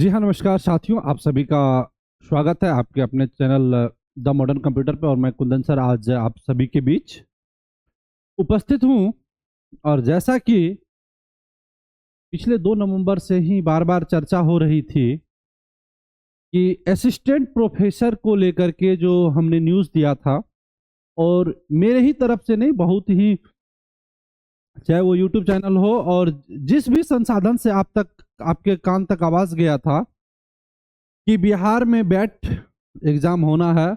जी हाँ, नमस्कार साथियों, आप सभी का स्वागत है आपके अपने चैनल द मॉडर्न कंप्यूटर पे। और मैं कुंदन सर आज आप सभी के बीच उपस्थित हूँ। और जैसा कि पिछले 2 नवंबर से ही बार बार चर्चा हो रही थी कि असिस्टेंट प्रोफेसर को लेकर के जो हमने न्यूज़ दिया था, और मेरे ही तरफ से नहीं, बहुत ही, चाहे वो यूट्यूब चैनल हो और जिस भी संसाधन से आपके कान तक आवाज़ गया था कि बिहार में बैट एग्जाम होना है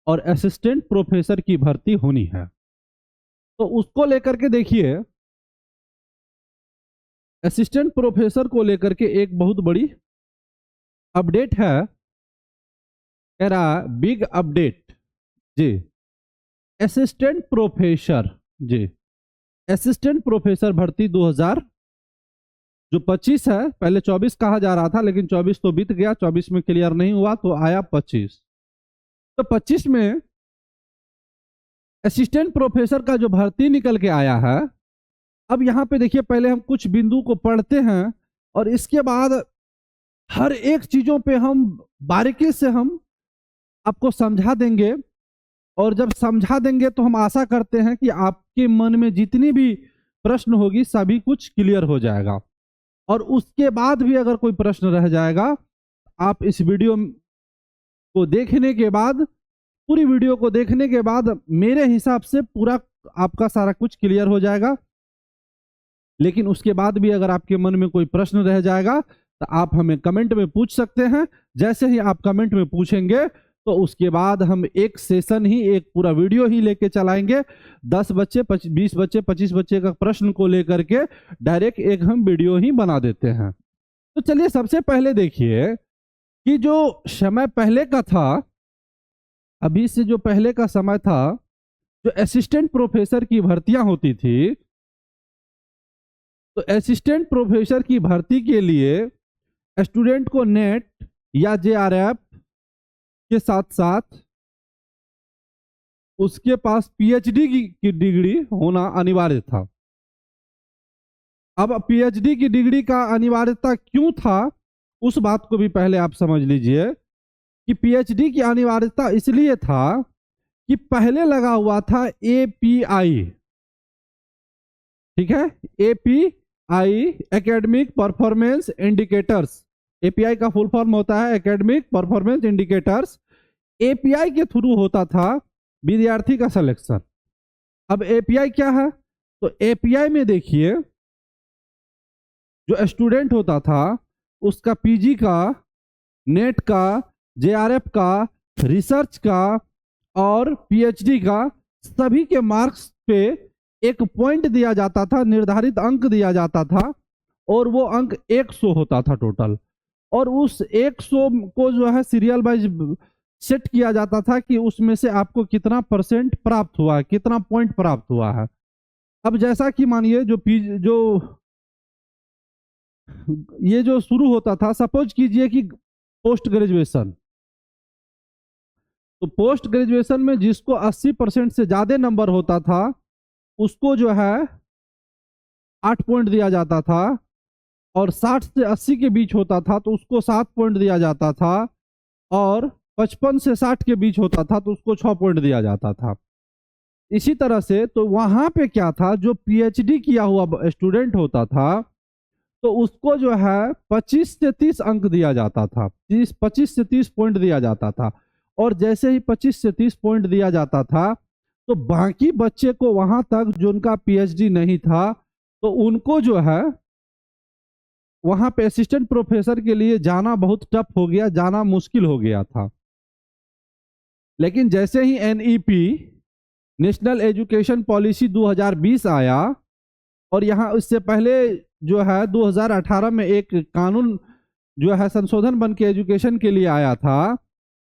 और असिस्टेंट प्रोफेसर की भर्ती होनी है। तो उसको लेकर के देखिए, असिस्टेंट प्रोफेसर को लेकर के एक बहुत बड़ी अपडेट है। कह रहा बिग अपडेट जी, असिस्टेंट प्रोफेसर जी, असिस्टेंट प्रोफेसर भर्ती 2000 जो 25 है, पहले 24 कहा जा रहा था लेकिन 24 तो बीत गया, 24 में क्लियर नहीं हुआ तो आया 25। तो 25 में असिस्टेंट प्रोफेसर का जो भर्ती निकल के आया है। अब यहाँ पे देखिए, पहले हम कुछ बिंदु को पढ़ते हैं और इसके बाद हर एक चीजों पे हम बारीकी से हम आपको समझा देंगे। और जब समझा देंगे तो हम आशा करते हैं कि आपके मन में जितनी भी प्रश्न होगी सभी कुछ क्लियर हो जाएगा। और उसके बाद भी अगर कोई प्रश्न रह जाएगा, आप इस वीडियो को देखने के बाद, पूरी वीडियो को देखने के बाद मेरे हिसाब से पूरा आपका सारा कुछ क्लियर हो जाएगा। लेकिन उसके बाद भी अगर आपके मन में कोई प्रश्न रह जाएगा तो आप हमें कमेंट में पूछ सकते हैं। जैसे ही आप कमेंट में पूछेंगे तो उसके बाद हम एक सेशन ही, एक पूरा वीडियो ही लेके चलाएंगे। 10 बच्चे, 20 बच्चे, 25 बच्चे का प्रश्न को लेकर के डायरेक्ट एक हम वीडियो ही बना देते हैं। तो चलिए, सबसे पहले देखिए कि जो समय पहले का था, अभी से जो पहले का समय था, जो असिस्टेंट प्रोफेसर की भर्तियां होती थी, तो असिस्टेंट प्रोफेसर की भर्ती के लिए स्टूडेंट को नेट या जेआरएफ के साथ साथ उसके पास पीएचडी की डिग्री होना अनिवार्य था। अब पीएचडी की डिग्री का अनिवार्यता क्यों था, उस बात को भी पहले आप समझ लीजिए कि पीएचडी की अनिवार्यता इसलिए था कि पहले लगा हुआ था एपीआई, ठीक है, API academic performance indicators. API का फुल फॉर्म होता है एकेडमिक परफॉर्मेंस इंडिकेटर्स। एपीआई के थ्रू होता था विद्यार्थी का सिलेक्शन। अब एपीआई क्या है, तो एपीआई में देखिए, जो स्टूडेंट होता था उसका पीजी का, नेट का, जेआरएफ का, रिसर्च का और पीएचडी का, सभी के मार्क्स पे एक पॉइंट दिया जाता था, निर्धारित अंक दिया जाता था। और वो अंक 100 होता था टोटल। और उस 100 को जो है सीरियल वाइज सेट किया जाता था कि उसमें से आपको कितना परसेंट प्राप्त हुआ है, कितना पॉइंट प्राप्त हुआ है। अब जैसा कि मानिए जो ये जो शुरू होता था, सपोज कीजिए कि पोस्ट ग्रेजुएशन, तो पोस्ट ग्रेजुएशन में जिसको 80% से ज्यादा नंबर होता था उसको जो है 8 पॉइंट दिया जाता था। और 60 से 80 के बीच होता था तो उसको 7 पॉइंट दिया जाता था। और 55 से 60 के बीच होता था तो उसको 6 पॉइंट दिया जाता था। इसी तरह से तो वहां पे क्या था, जो पीएचडी किया हुआ स्टूडेंट होता था तो उसको जो है 25 से 30 अंक दिया जाता था, 25 से 30 पॉइंट दिया जाता था। और जैसे ही 25 से 30 पॉइंट दिया जाता था तो बाकी बच्चे को, वहां तक जो उनका पीएचडी नहीं था, तो उनको जो है वहां पे असिस्टेंट प्रोफेसर के लिए जाना बहुत टफ हो गया, जाना मुश्किल हो गया था। लेकिन जैसे ही एनईपी, नेशनल एजुकेशन पॉलिसी 2020 आया, और यहाँ इससे पहले जो है 2018 में एक कानून जो है संशोधन बन के एजुकेशन के लिए आया था,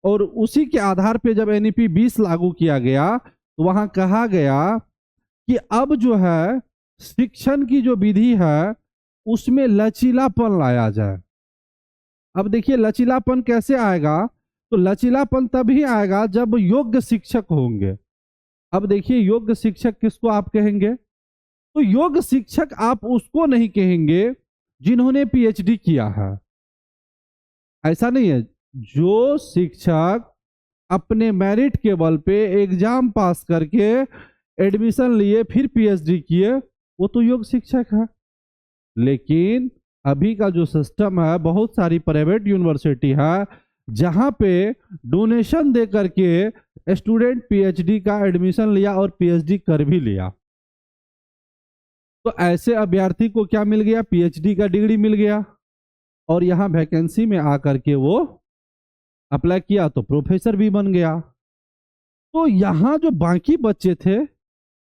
और उसी के आधार पे जब एनईपी 20 लागू किया गया तो वहां कहा गया कि अब जो है शिक्षण की जो विधि है उसमें लचीलापन लाया जाए। अब देखिए लचीलापन कैसे आएगा, तो लचीलापन तभी आएगा जब योग्य शिक्षक होंगे। अब देखिए, योग्य शिक्षक किसको आप कहेंगे, तो योग्य शिक्षक आप उसको नहीं कहेंगे जिन्होंने पीएचडी किया है। ऐसा नहीं है। जो शिक्षक अपने मेरिट के बल पे एग्जाम पास करके एडमिशन लिए फिर पीएचडी किए, वो तो योग्य शिक्षक है। लेकिन अभी का जो सिस्टम है, बहुत सारी प्राइवेट यूनिवर्सिटी है जहां पे डोनेशन दे करके स्टूडेंट पीएचडी का एडमिशन लिया और पीएचडी कर भी लिया। तो ऐसे अभ्यर्थी को क्या मिल गया? पीएचडी का डिग्री मिल गया, और यहाँ वैकेंसी में आकर के वो अप्लाई किया तो प्रोफेसर भी बन गया। तो यहाँ जो बाकी बच्चे थे,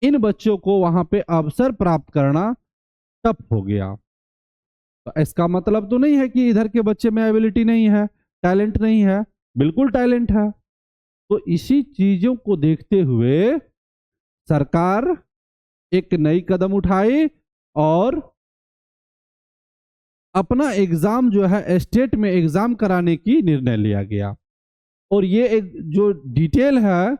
इन बच्चों को वहां पे अवसर प्राप्त करना टफ हो गया। तो इसका मतलब तो नहीं है कि इधर के बच्चे में एबिलिटी नहीं है, टैलेंट नहीं है, बिल्कुल टैलेंट है। तो इसी चीजों को देखते हुए सरकार एक नई कदम उठाई और अपना एग्जाम जो है स्टेट में एग्जाम कराने की निर्णय लिया गया। और ये एक जो डिटेल है,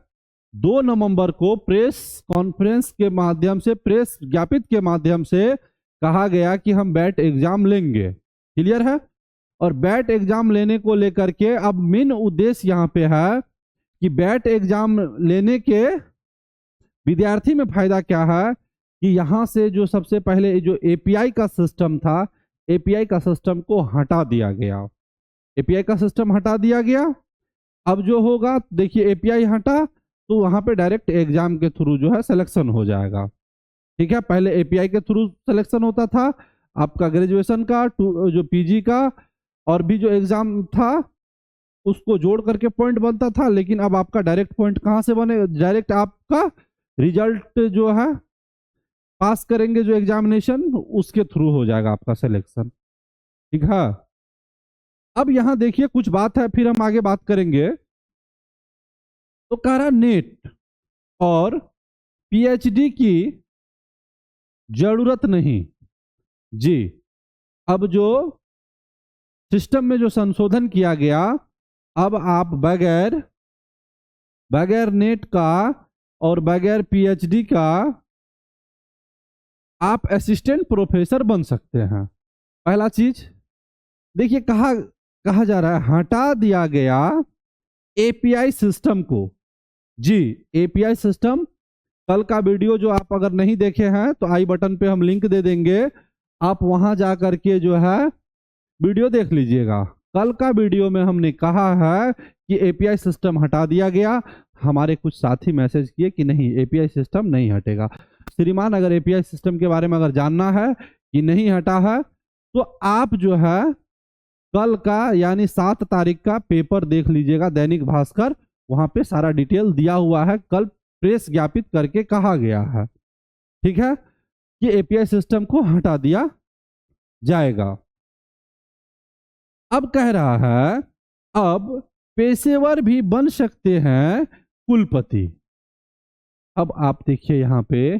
2 नवंबर को प्रेस कॉन्फ्रेंस के माध्यम से, प्रेस ज्ञापित के माध्यम से कहा गया कि हम बैट एग्जाम लेंगे। क्लियर है? और बैट एग्जाम लेने को लेकर के अब मेन उद्देश्य यहाँ पे है कि बैट एग्जाम लेने के विद्यार्थी में फायदा क्या है कि यहाँ से जो सबसे पहले जो एपीआई का सिस्टम था, एपीआई का सिस्टम को हटा दिया गया। एपीआई का सिस्टम हटा दिया गया। अब जो होगा, देखिए एपीआई हटा तो वहां पे डायरेक्ट एग्जाम के थ्रू जो है सिलेक्शन हो जाएगा। ठीक है, पहले एपीआई के थ्रू सिलेक्शन होता था, आपका ग्रेजुएशन का, जो पीजी का और भी जो एग्जाम था उसको जोड़ करके पॉइंट बनता था। लेकिन अब आपका डायरेक्ट पॉइंट कहाँ से बने? डायरेक्ट आपका रिजल्ट जो है पास करेंगे जो एग्जामिनेशन, उसके थ्रू हो जाएगा आपका सिलेक्शन। ठीक है, अब यहां देखिए कुछ बात है, फिर हम आगे बात करेंगे। तो कह रहा नेट और पीएचडी की जरूरत नहीं जी। अब जो सिस्टम में जो संशोधन किया गया, अब आप बगैर नेट का और बगैर पीएचडी का आप असिस्टेंट प्रोफेसर बन सकते हैं। पहला चीज देखिए, कहा जा रहा है हटा दिया गया एपीआई सिस्टम को जी। एपीआई सिस्टम, कल का वीडियो जो आप अगर नहीं देखे हैं तो आई बटन पे हम लिंक दे देंगे, आप वहां जा करके जो है वीडियो देख लीजिएगा। कल का वीडियो में हमने कहा है कि एपीआई सिस्टम हटा दिया गया। हमारे कुछ साथी मैसेज किए कि नहीं, एपीआई सिस्टम नहीं हटेगा। श्रीमान, अगर एपीआई सिस्टम के बारे में अगर जानना है कि नहीं हटा है तो आप जो है कल का यानी 7 तारीख का पेपर देख लीजिएगा, दैनिक भास्कर, वहां पे सारा डिटेल दिया हुआ है। कल प्रेस ज्ञापित करके कहा गया है, ठीक है, कि एपीआई सिस्टम को हटा दिया जाएगा। अब कह रहा है अब पेशेवर भी बन सकते हैं कुलपति। अब आप देखिए यहां पे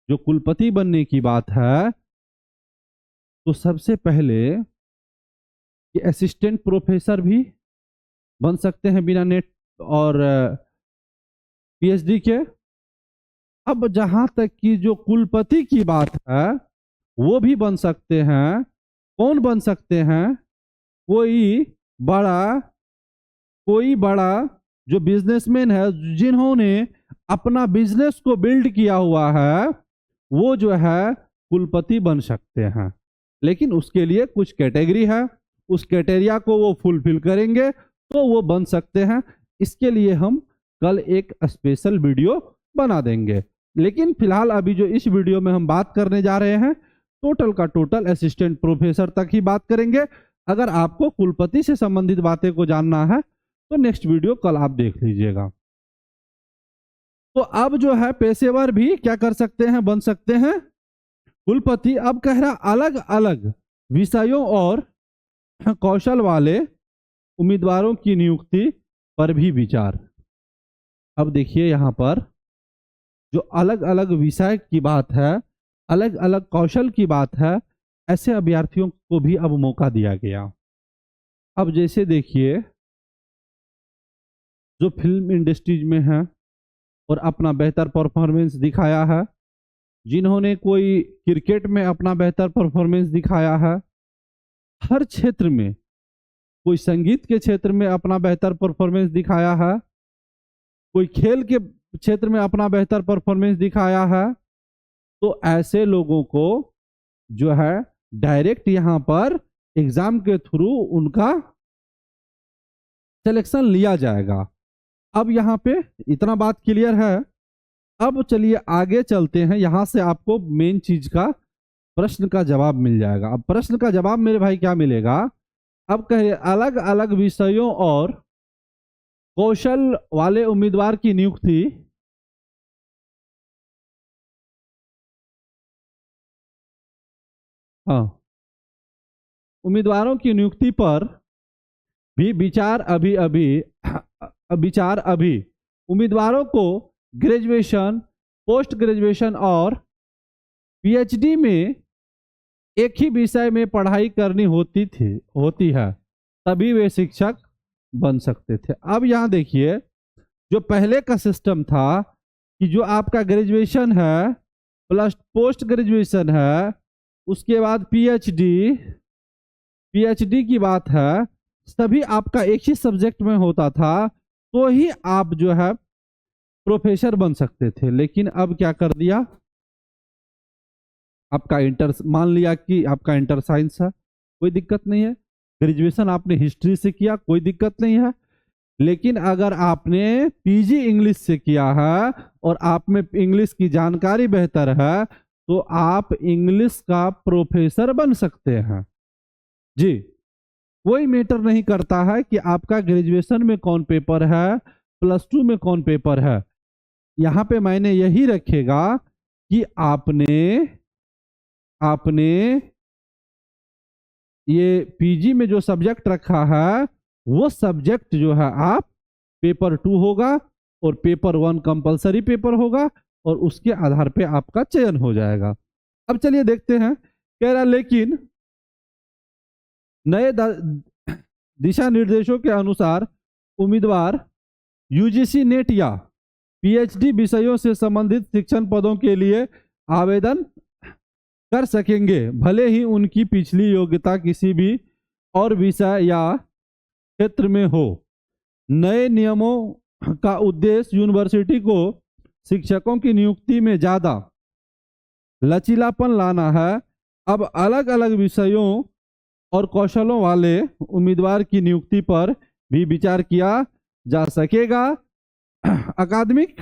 जो कुलपति बनने की बात है, तो सबसे पहले कि असिस्टेंट प्रोफेसर भी बन सकते हैं बिना नेट और पीएचडी के। अब जहां तक कि जो कुलपति की बात है, वो भी बन सकते हैं। कौन बन सकते हैं? कोई बड़ा जो बिजनेसमैन है, जिन्होंने अपना बिजनेस को बिल्ड किया हुआ है, वो जो है कुलपति बन सकते हैं। लेकिन उसके लिए कुछ कैटेगरी है, उस क्राइटेरिया को वो फुलफिल करेंगे तो वो बन सकते हैं। इसके लिए हम कल एक स्पेशल वीडियो बना देंगे। लेकिन फिलहाल अभी जो इस वीडियो में हम बात करने जा रहे हैं, टोटल का टोटल असिस्टेंट प्रोफेसर तक ही बात करेंगे। अगर आपको कुलपति से संबंधित बातें को जानना है तो नेक्स्ट वीडियो कल आप देख लीजिएगा। तो अब जो है पेशेवर भी क्या कर सकते हैं? बन सकते हैं कुलपति। अब कह रहा अलग अलग विषयों और कौशल वाले उम्मीदवारों की नियुक्ति पर भी विचार। अब देखिए यहां पर जो अलग अलग विषय की बात है, अलग अलग कौशल की बात है, ऐसे अभ्यर्थियों को भी अब मौका दिया गया। अब जैसे देखिए जो फिल्म इंडस्ट्रीज में है और अपना बेहतर परफॉर्मेंस दिखाया है, जिन्होंने कोई क्रिकेट में अपना बेहतर परफॉर्मेंस दिखाया है, हर क्षेत्र में कोई संगीत के क्षेत्र में अपना बेहतर परफॉर्मेंस दिखाया है, कोई खेल के क्षेत्र में अपना बेहतर परफॉर्मेंस दिखाया है, तो ऐसे लोगों को जो है डायरेक्ट यहाँ पर एग्जाम के थ्रू उनका सिलेक्शन लिया जाएगा। अब यहाँ पे इतना बात क्लियर है। अब चलिए आगे चलते हैं, यहां से आपको मेन चीज का प्रश्न का जवाब मिल जाएगा। अब प्रश्न का जवाब मेरे भाई क्या मिलेगा, अब कहिए अलग अलग विषयों और कौशल वाले उम्मीदवार की नियुक्ति हाँ उम्मीदवारों की नियुक्ति पर भी विचार अभी उम्मीदवारों को ग्रेजुएशन, पोस्ट ग्रेजुएशन और पीएचडी में एक ही विषय में पढ़ाई करनी होती है, तभी वे शिक्षक बन सकते थे। अब यहाँ देखिए, जो पहले का सिस्टम था कि जो आपका ग्रेजुएशन है प्लस पोस्ट ग्रेजुएशन है, उसके बाद पीएचडी की बात है, सभी आपका एक ही सब्जेक्ट में होता था, तो ही आप जो है प्रोफेसर बन सकते थे। लेकिन अब क्या कर दिया, आपका मान लिया कि आपका इंटर साइंस है, कोई दिक्कत नहीं है, ग्रेजुएशन आपने हिस्ट्री से किया, कोई दिक्कत नहीं है। लेकिन अगर आपने पीजी इंग्लिश से किया है और आप में इंग्लिश की जानकारी बेहतर है, तो आप इंग्लिश का प्रोफेसर बन सकते हैं जी। कोई मैटर नहीं करता है कि आपका ग्रेजुएशन में कौन पेपर है, प्लस 2 में कौन पेपर है। यहाँ पे मैंने यही रखेगा कि आपने ये पीजी में जो सब्जेक्ट रखा है, वो सब्जेक्ट जो है आप पेपर 2 होगा और पेपर 1 कंपलसरी पेपर होगा, और उसके आधार पे आपका चयन हो जाएगा। अब चलिए देखते हैं, कह रहा लेकिन नए दिशा निर्देशों के अनुसार उम्मीदवार यूजीसी नेट या पीएचडी विषयों से संबंधित शिक्षण पदों के लिए आवेदन कर सकेंगे, भले ही उनकी पिछली योग्यता किसी भी और विषय या क्षेत्र में हो। नए नियमों का उद्देश्य यूनिवर्सिटी को शिक्षकों की नियुक्ति में ज्यादा लचीलापन लाना है। अब अलग अलग विषयों और कौशलों वाले उम्मीदवार की नियुक्ति पर भी विचार किया जा सकेगा। अकादमिक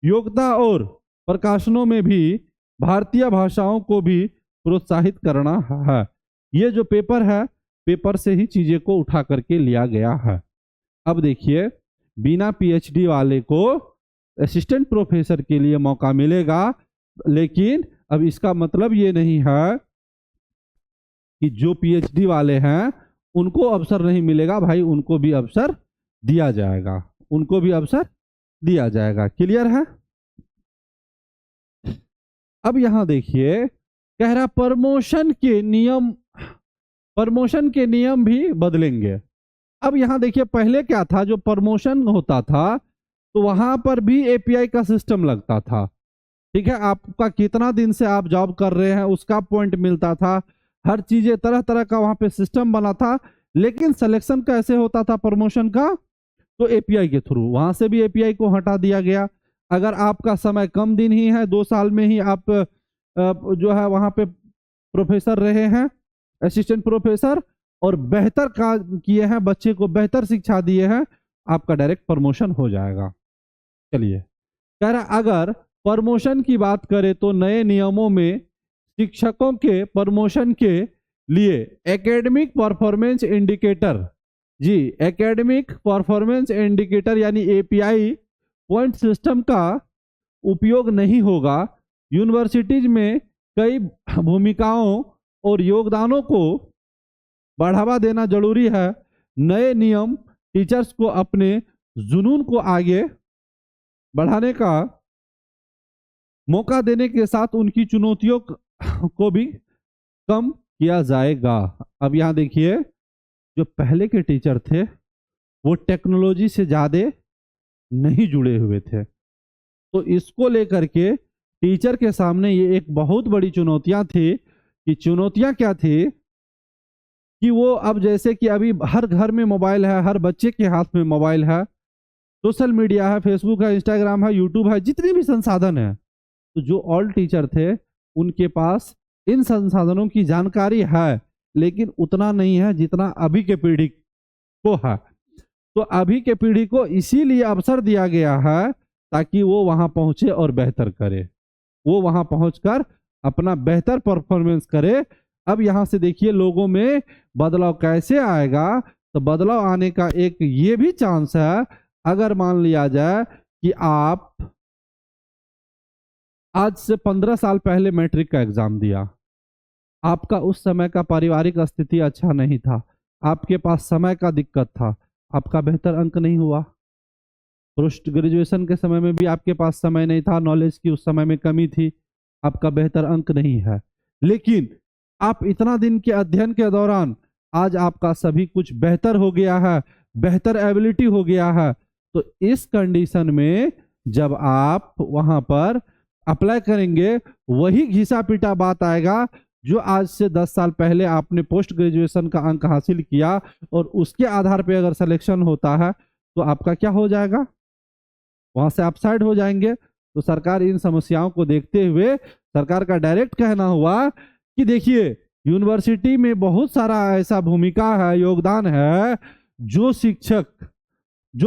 योग्यता और प्रकाशनों में भी भारतीय भाषाओं को भी प्रोत्साहित करना है। ये जो पेपर है, पेपर से ही चीजें को उठा करके लिया गया है। अब देखिए, बिना पीएचडी वाले को असिस्टेंट प्रोफेसर के लिए मौका मिलेगा, लेकिन अब इसका मतलब ये नहीं है कि जो पीएचडी वाले हैं उनको अवसर नहीं मिलेगा। भाई, उनको भी अवसर दिया जाएगा, उनको भी अवसर दिया जाएगा। क्लियर है? अब यहां देखिए, कह रहा प्रमोशन के नियम भी बदलेंगे। अब यहां देखिए, पहले क्या था, जो प्रमोशन होता था तो वहां पर भी एपीआई का सिस्टम लगता था। ठीक है, आपका कितना दिन से आप जॉब कर रहे हैं उसका पॉइंट मिलता था, हर चीजें तरह तरह का वहां पे सिस्टम बना था। लेकिन सिलेक्शन कैसे होता था प्रमोशन का, तो एपीआई के थ्रू। वहां से भी एपीआई को हटा दिया गया। अगर आपका समय कम दिन ही है, 2 साल में ही आप जो है वहां पे प्रोफेसर रहे हैं, असिस्टेंट प्रोफेसर, और बेहतर काम किए हैं, बच्चे को बेहतर शिक्षा दिए हैं, आपका डायरेक्ट प्रमोशन हो जाएगा। चलिए, कह रहा अगर प्रमोशन की बात करें तो नए नियमों में शिक्षकों के प्रमोशन के लिए एकेडमिक परफॉर्मेंस इंडिकेटर, जी एकेडमिक परफॉर्मेंस इंडिकेटर यानी एपीआई पॉइंट सिस्टम का उपयोग नहीं होगा। यूनिवर्सिटीज में कई भूमिकाओं और योगदानों को बढ़ावा देना जरूरी है। नए नियम टीचर्स को अपने जुनून को आगे बढ़ाने का मौका देने के साथ उनकी चुनौतियों को भी कम किया जाएगा। अब यहां देखिए, जो पहले के टीचर थे वो टेक्नोलॉजी से ज्यादा नहीं जुड़े हुए थे, तो इसको लेकर के टीचर के सामने ये एक बहुत बड़ी चुनौतियां थी। कि चुनौतियां क्या थी कि वो अब जैसे कि अभी हर घर में मोबाइल है, हर बच्चे के हाथ में मोबाइल है, सोशल मीडिया है, फेसबुक है, इंस्टाग्राम है, यूट्यूब है, जितने भी संसाधन है, तो जो ऑल टीचर थे उनके पास इन संसाधनों की जानकारी है, लेकिन उतना नहीं है जितना अभी के पीढ़ी को है। तो अभी के पीढ़ी को इसीलिए अवसर दिया गया है ताकि वो वहां पहुंचे और बेहतर करे, वो वहां पहुंचकर अपना बेहतर परफॉर्मेंस करे। अब यहां से देखिए लोगों में बदलाव कैसे आएगा, तो बदलाव आने का एक ये भी चांस है, अगर मान लिया जाए कि आप आज से 15 साल पहले मैट्रिक का एग्जाम दिया, आपका उस समय का पारिवारिक स्थिति अच्छा नहीं था, आपके पास समय का दिक्कत था, आपका बेहतर अंक नहीं हुआ। पोस्ट ग्रेजुएशन के समय में भी आपके पास समय नहीं था, नॉलेज की उस समय में कमी थी, आपका बेहतर अंक नहीं है। लेकिन आप इतना दिन के अध्ययन के दौरान आज आपका सभी कुछ बेहतर हो गया है, बेहतर एबिलिटी हो गया है। तो इस कंडीशन में जब आप वहां पर अप्लाई करेंगे, वही घिसा पीटा बात आएगा जो आज से 10 साल पहले आपने पोस्ट ग्रेजुएशन का अंक हासिल किया, और उसके आधार पर अगर सिलेक्शन होता है तो आपका क्या हो जाएगा, वहां से आप साइड हो जाएंगे। तो सरकार इन समस्याओं को देखते हुए सरकार का डायरेक्ट कहना हुआ कि देखिए यूनिवर्सिटी में बहुत सारा ऐसा भूमिका है, योगदान है, जो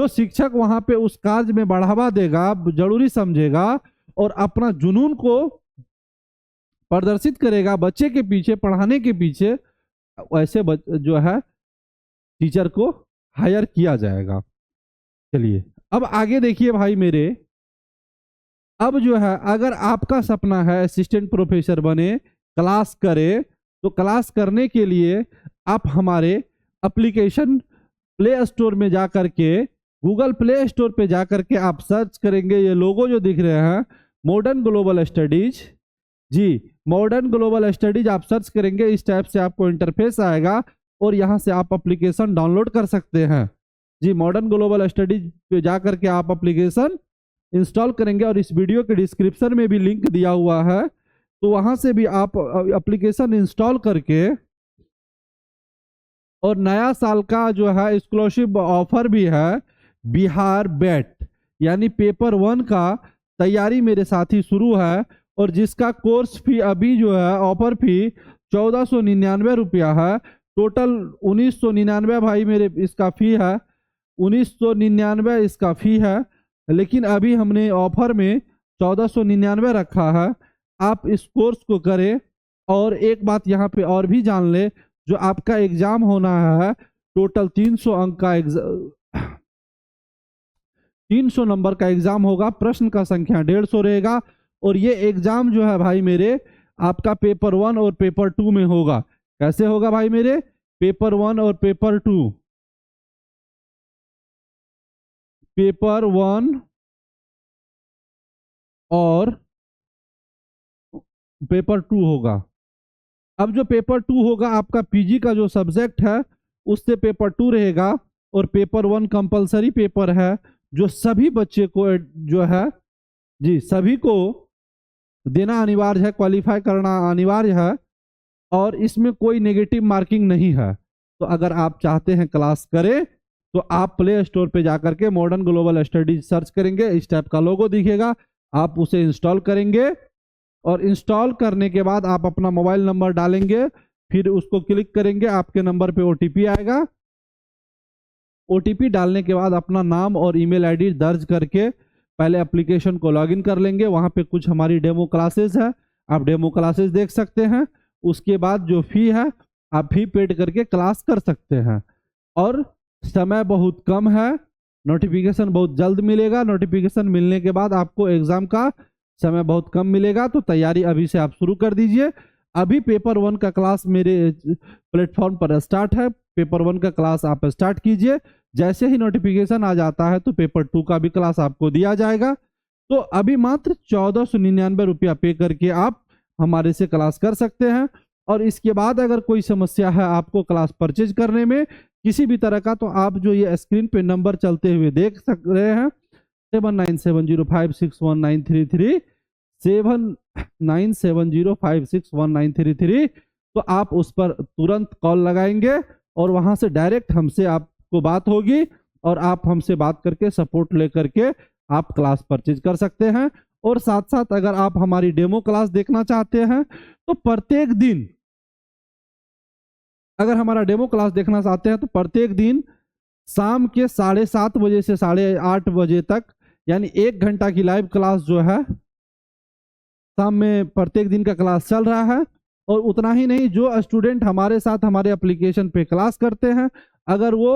शिक्षक वहां पे उस कार्य में बढ़ावा देगा, जरूरी समझेगा और अपना जुनून को प्रदर्शित करेगा बच्चे के पीछे, पढ़ाने के पीछे, वैसे जो है टीचर को हायर किया जाएगा। चलिए अब आगे देखिए भाई मेरे, अब जो है अगर आपका सपना है असिस्टेंट प्रोफेसर बने, क्लास करे, तो क्लास करने के लिए आप हमारे एप्लीकेशन प्ले स्टोर में जा करके, गूगल प्ले स्टोर पे जा करके आप सर्च करेंगे, ये लोगो जो दिख रहे हैं मॉडर्न ग्लोबल स्टडीज, जी मॉडर्न ग्लोबल स्टडीज आप सर्च करेंगे, इस टाइप से आपको इंटरफेस आएगा और यहाँ से आप एप्लीकेशन डाउनलोड कर सकते हैं। जी मॉडर्न ग्लोबल स्टडीज पे जा करके आप एप्लीकेशन इंस्टॉल करेंगे और इस वीडियो के डिस्क्रिप्शन में भी लिंक दिया हुआ है, तो वहां से भी आप एप्लीकेशन इंस्टॉल करके, और नया साल का जो है स्कॉलरशिप ऑफर भी है, बिहार बेट यानी पेपर 1 का तैयारी मेरे साथी शुरू है, और जिसका कोर्स फी अभी जो है ऑफर फी 1499 रुपया है, टोटल 1999 भाई मेरे इसका फी है, 1999 इसका फी है, लेकिन अभी हमने ऑफर में 1499 रखा है। आप इस कोर्स को करें, और एक बात यहाँ पे और भी जान ले, जो आपका एग्जाम होना है टोटल 300 अंक का 300 नंबर का एग्जाम होगा, प्रश्न का संख्या 150 रहेगा, और ये एग्जाम जो है भाई मेरे आपका पेपर 1 और पेपर 2 में होगा। कैसे होगा भाई मेरे, पेपर 1 और पेपर 2, पेपर 1 और पेपर 2 होगा। अब जो पेपर 2 होगा आपका पीजी का जो सब्जेक्ट है उससे पेपर 2 रहेगा, और पेपर 1 कंपलसरी पेपर है जो सभी बच्चे को जो है जी सभी को देना अनिवार्य है, क्वालिफाई करना अनिवार्य है, और इसमें कोई नेगेटिव मार्किंग नहीं है। तो अगर आप चाहते हैं क्लास करें तो आप प्ले स्टोर पे जाकर के मॉडर्न ग्लोबल स्टडीज सर्च करेंगे, इस टाइप का लोगो दिखेगा, आप उसे इंस्टॉल करेंगे, और इंस्टॉल करने के बाद आप अपना मोबाइल नंबर डालेंगे, फिर उसको क्लिक करेंगे, आपके नंबर पे ओटीपी आएगा, ओटीपी डालने के बाद अपना नाम और ईमेल आईडी दर्ज करके पहले एप्लीकेशन को लॉगिन कर लेंगे। वहां पे कुछ हमारी डेमो क्लासेस है, आप डेमो क्लासेस देख सकते हैं, उसके बाद जो फी है आप फी पेड करके क्लास कर सकते हैं, और समय बहुत कम है, नोटिफिकेशन बहुत जल्द मिलेगा, नोटिफिकेशन मिलने के बाद आपको एग्जाम का समय बहुत कम मिलेगा, तो तैयारी अभी से आप शुरू कर दीजिए। अभी पेपर 1 का क्लास मेरे प्लेटफॉर्म पर स्टार्ट है, पेपर 1 का क्लास आप स्टार्ट कीजिए, जैसे ही नोटिफिकेशन आ जाता है तो पेपर 2 का भी क्लास आपको दिया जाएगा। तो अभी मात्र 1499 रुपया पे करके आप हमारे से क्लास कर सकते हैं, और इसके बाद अगर कोई समस्या है आपको क्लास परचेज करने में किसी भी तरह का, तो आप जो ये स्क्रीन पे नंबर चलते हुए देख रहे हैं 7970561933, 7970561933, तो आप उस पर तुरंत कॉल लगाएंगे और वहां से डायरेक्ट हमसे आपको बात होगी और आप हमसे बात करके सपोर्ट लेकर के आप क्लास परचेज कर सकते हैं। और साथ साथ अगर आप हमारी डेमो क्लास देखना चाहते हैं तो प्रत्येक दिन, अगर हमारा डेमो क्लास देखना चाहते हैं तो प्रत्येक दिन शाम के 7:30 बजे से 8:30 बजे तक, यानी 1 घंटा की लाइव क्लास जो है शाम में प्रत्येक दिन का क्लास चल रहा है। और उतना ही नहीं, जो स्टूडेंट हमारे साथ हमारे एप्लीकेशन पे क्लास करते हैं, अगर वो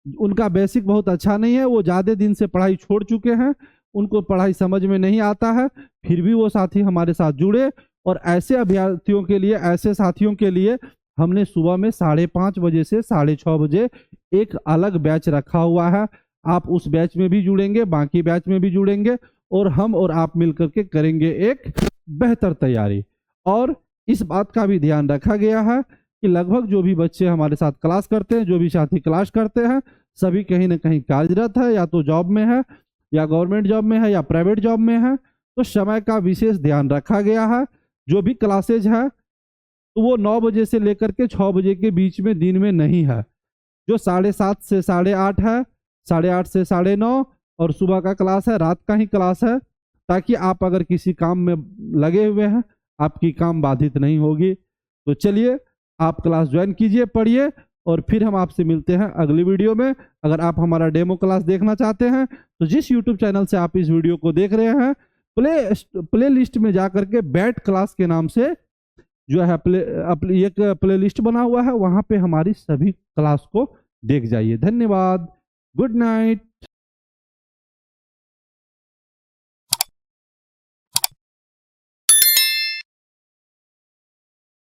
उनका बेसिक बहुत अच्छा नहीं है, वो ज़्यादा दिन से पढ़ाई छोड़ चुके हैं, उनको पढ़ाई समझ में नहीं आता है, फिर भी वो साथी हमारे साथ जुड़े। और ऐसे अभ्यर्थियों के लिए, ऐसे साथियों के लिए हमने सुबह में 5:30 बजे से 6:30 बजे एक अलग बैच रखा हुआ है। आप उस बैच में भी जुड़ेंगे, बाकी बैच में भी जुड़ेंगे और हम और आप मिलकर के करेंगे एक बेहतर तैयारी। और इस बात का भी ध्यान रखा गया है कि लगभग जो भी बच्चे हमारे साथ क्लास करते हैं, जो भी साथी क्लास करते हैं, सभी कहीं ना कहीं कार्यरत है, या तो जॉब में है, या गवर्नमेंट जॉब में है, या प्राइवेट जॉब में है। तो समय का विशेष ध्यान रखा गया है। जो भी क्लासेज है तो वो 9 बजे से लेकर के 6 बजे के बीच में दिन में नहीं है। जो 7:30 से 8:30 है, 8:30 से 9:30 और सुबह का क्लास है, रात का ही क्लास है, ताकि आप अगर किसी काम में लगे हुए हैं, आपकी काम बाधित नहीं होगी। तो चलिए, आप क्लास ज्वाइन कीजिए, पढ़िए, और फिर हम आपसे मिलते हैं अगली वीडियो में। अगर आप हमारा डेमो क्लास देखना चाहते हैं तो जिस यूट्यूब चैनल से आप इस वीडियो को देख रहे हैं, प्ले लिस्ट में जाकर के बैट क्लास के नाम से जो है एक प्ले लिस्ट बना हुआ है, वहां पे हमारी सभी क्लास को देख जाइए। धन्यवाद, गुड नाइट।